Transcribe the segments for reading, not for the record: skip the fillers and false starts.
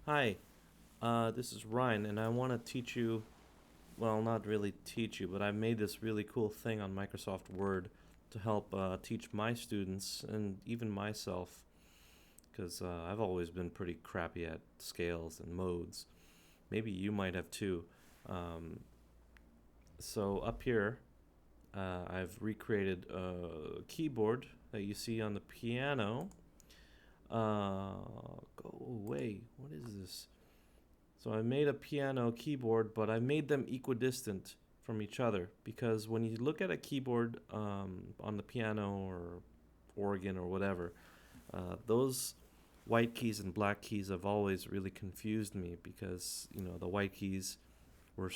Hi, this is Ryan, and I want to teach you, well, not really teach you, but I made this really cool thing on Microsoft Word to help teach my students and even myself, because I've always been pretty crappy at scales and modes. Maybe you might have too. Um, so up here, I've recreated a keyboard that you see on the piano. Go away. What is this? So I made a piano keyboard, but I made them equidistant from each other because when you look at a keyboard on the piano or organ or whatever, those white keys and black keys have always really confused me because the white keys were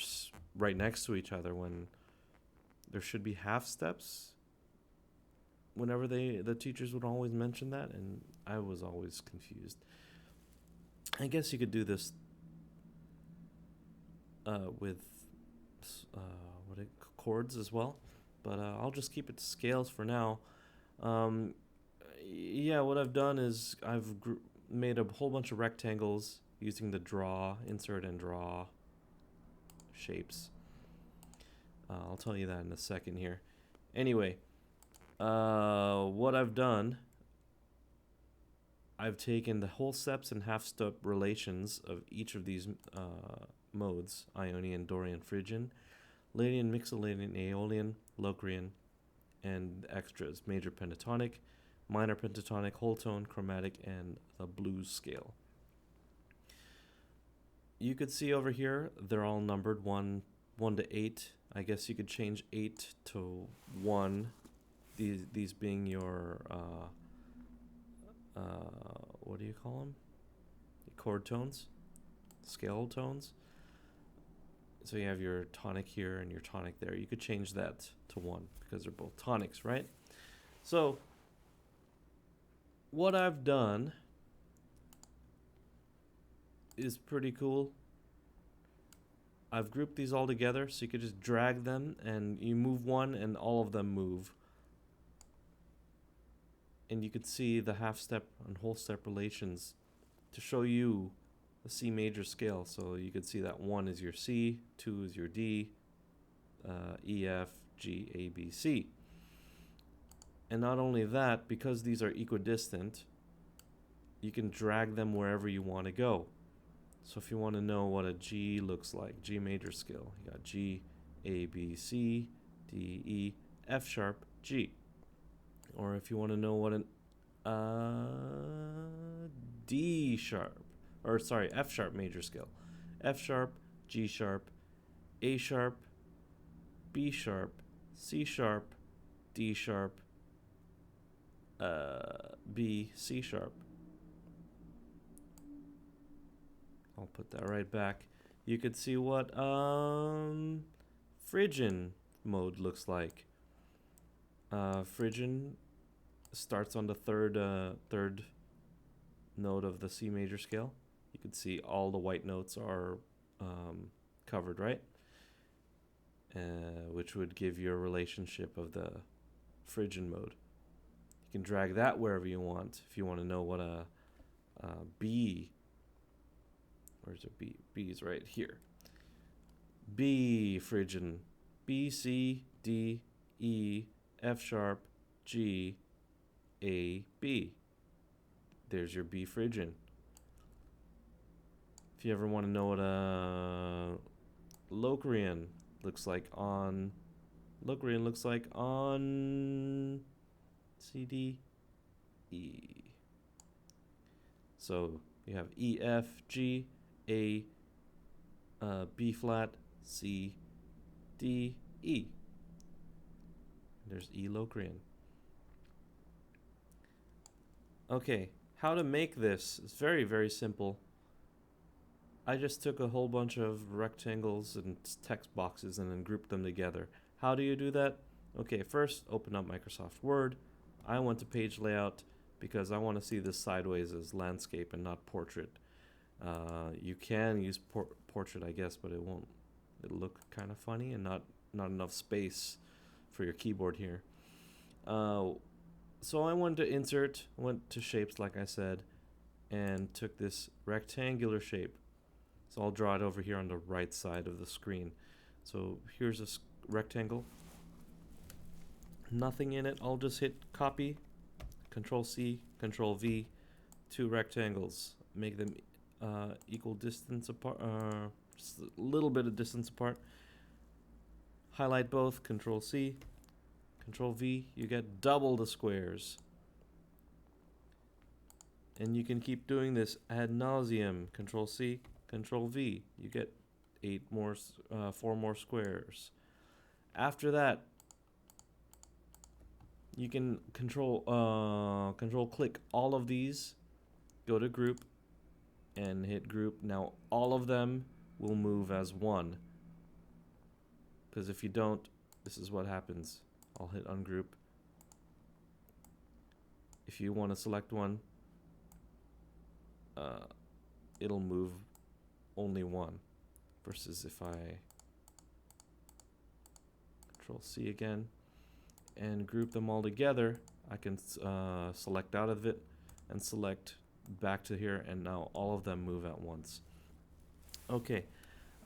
right next to each other when there should be half steps. Whenever the teachers would always mention that, and I was always confused. I guess you could do this with uh, chords as well, but I'll just keep it to scales for now. Um, yeah, what I've done is made a whole bunch of rectangles using the draw, insert, and draw shapes. I'll tell you that in a second here. Anyway, what I've done, I've taken the whole steps and half step relations of each of these modes: Ionian, Dorian, Phrygian, Lydian, Mixolydian, Aeolian, Locrian, and extras: major pentatonic, minor pentatonic, whole tone, chromatic, and the blues scale. You could see over here they're all numbered one to eight. I guess you could change eight to one. These being your what do you call them? Chord tones, scale tones. So you have your tonic here and your tonic there. You could change that to one because they're both tonics, right? So what I've done is pretty cool. I've grouped these all together so you could just drag them and you move one and all of them move. And you could see the half step and whole step relations to show you the C major scale. So you could see that 1 is your C, 2 is your D, E, F, G, A, B, C. And not only that, because these are equidistant, you can drag them wherever you want to go. So if you want to know what a G looks like, G major scale, you got G, A, B, C, D, E, F sharp, G. Or if you want to know what an D sharp, or sorry, F sharp major scale, F sharp, G sharp, A sharp, B sharp, C sharp, D sharp, B, C sharp. I'll put that right back. You could see what Phrygian mode looks like. Phrygian starts on the third note of the C major scale. You can see all the white notes are covered, right? Which would give you a relationship of the Phrygian mode. You can drag that wherever you want. If you want to know what a B, where's a B? B is right here. B Phrygian, B, C, D, E, F sharp, G, A, B. There's your B Phrygian. If you ever want to know what a Locrian looks like on C, D, E. So you have E, F, G, A, B flat, C, D, E. There's E Locrian. Okay, how to make this is very, very simple. I just took a whole bunch of rectangles and text boxes and then grouped them together. How do you do that? Okay, first open up Microsoft Word. I went to page layout because I want to see this sideways as landscape and not portrait. You can use portrait, I guess, but it'll look kind of funny and not enough space for your keyboard here. So I went to insert, went to shapes like I said, and took this rectangular shape. So I'll draw it over here on the right side of the screen. So here's a rectangle. Nothing in it. I'll just hit copy, Control C, Control V, two rectangles. Make them equal distance apart, just a little bit of distance apart. Highlight both, Control C, Control V. You get double the squares. And you can keep doing this ad nauseum. Control C, Control V. You get 4 more squares. After that, you can control click all of these, go to group, and hit group. Now all of them will move as one. Because if you don't, this is what happens. I'll hit ungroup. If you want to select one, it'll move only one. Versus if I Control C again and group them all together, I can select out of it and select back to here, and now all of them move at once. Okay.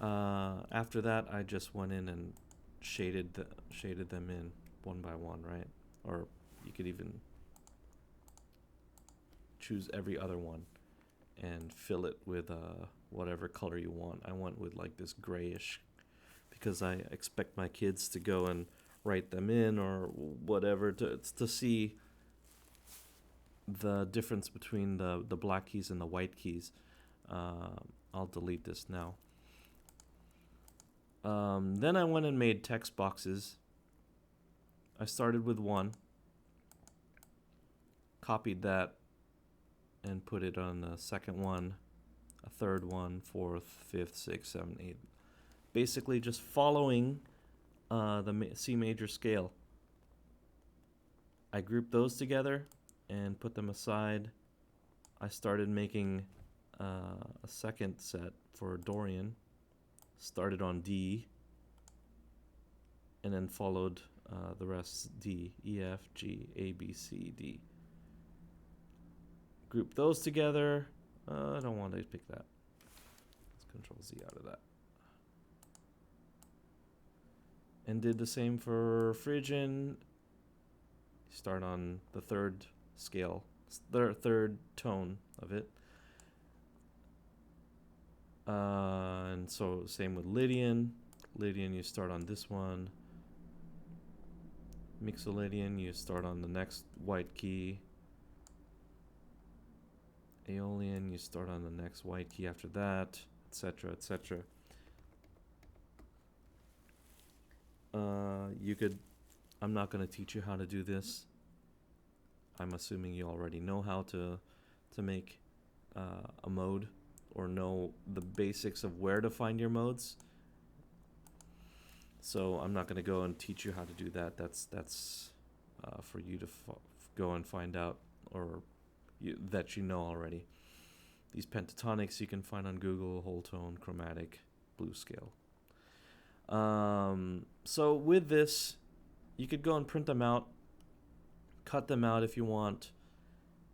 After that, I just went in and shaded them in one by one, right? Or you could even choose every other one and fill it with whatever color you want. I went with like this grayish because I expect my kids to go and write them in or whatever to see the difference between the black keys and the white keys. I'll delete this now. Then I went and made text boxes. I started with one, copied that, and put it on the second one, a third one, fourth, fifth, sixth, seventh, eighth. Basically just following the C major scale. I grouped those together and put them aside. I started making a second set for Dorian. Started on D and then followed the rest: D, E, F, G, A, B, C, D. Group those together. I don't want to pick that. Let's Control Z out of that. And did the same for Phrygian. Start on the third scale, third tone of it. And so same with Lydian. Lydian, you start on this one. Mixolydian, you start on the next white key. Aeolian, you start on the next white key after that, etc., etc. You could, I'm not going to teach you how to do this. I'm assuming you already know how to make a mode or know the basics of where to find your modes. So I'm not going to go and teach you how to do that. That's for you to go and find out, or that you know already. These pentatonics you can find on Google: whole tone, chromatic, blue scale. So with this, you could go and print them out, cut them out if you want,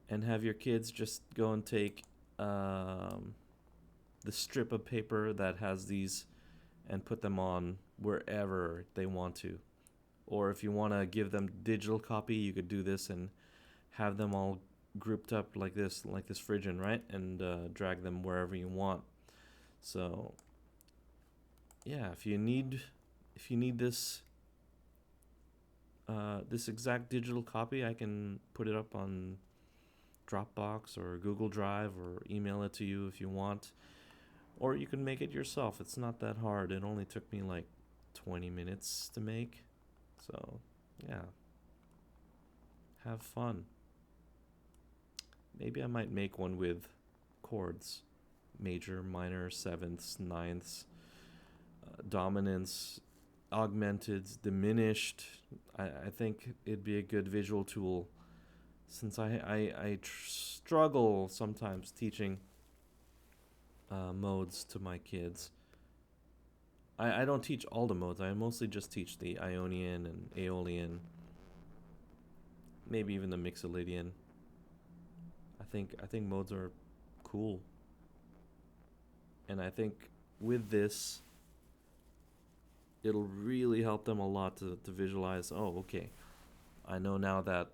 and have your kids just go and take the strip of paper that has these and put them on wherever they want to. Or if you want to give them digital copy, you could do this and have them all grouped up like this Phrygian, right? And drag them wherever you want. So yeah, if you need this this exact digital copy, I can put it up on Dropbox or Google Drive or email it to you if you want. Or you can make it yourself. It's not that hard. It only took me like 20 minutes to make. So, yeah. Have fun. Maybe I might make one with chords. Major, minor, sevenths, ninths, dominants, augmented, diminished. I think it'd be a good visual tool, since I struggle sometimes teaching modes to my kids. I don't teach all the modes. I mostly just teach the Ionian and Aeolian, maybe even the Mixolydian. I think modes are cool. And I think with this, it'll really help them a lot to visualize, oh, okay, I know now that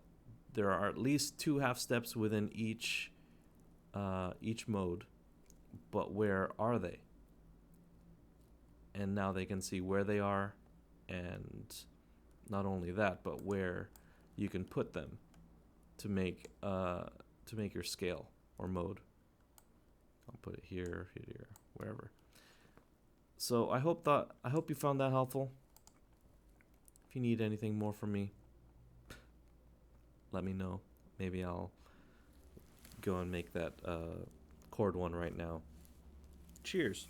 there are at least 2 half steps within each mode, but where are they? And now they can see where they are, and not only that, but where you can put them to make your scale or mode. I'll put it here, wherever. So I hope you found that helpful. If you need anything more from me, let me know. Maybe I'll go and make that chord one right now. Cheers.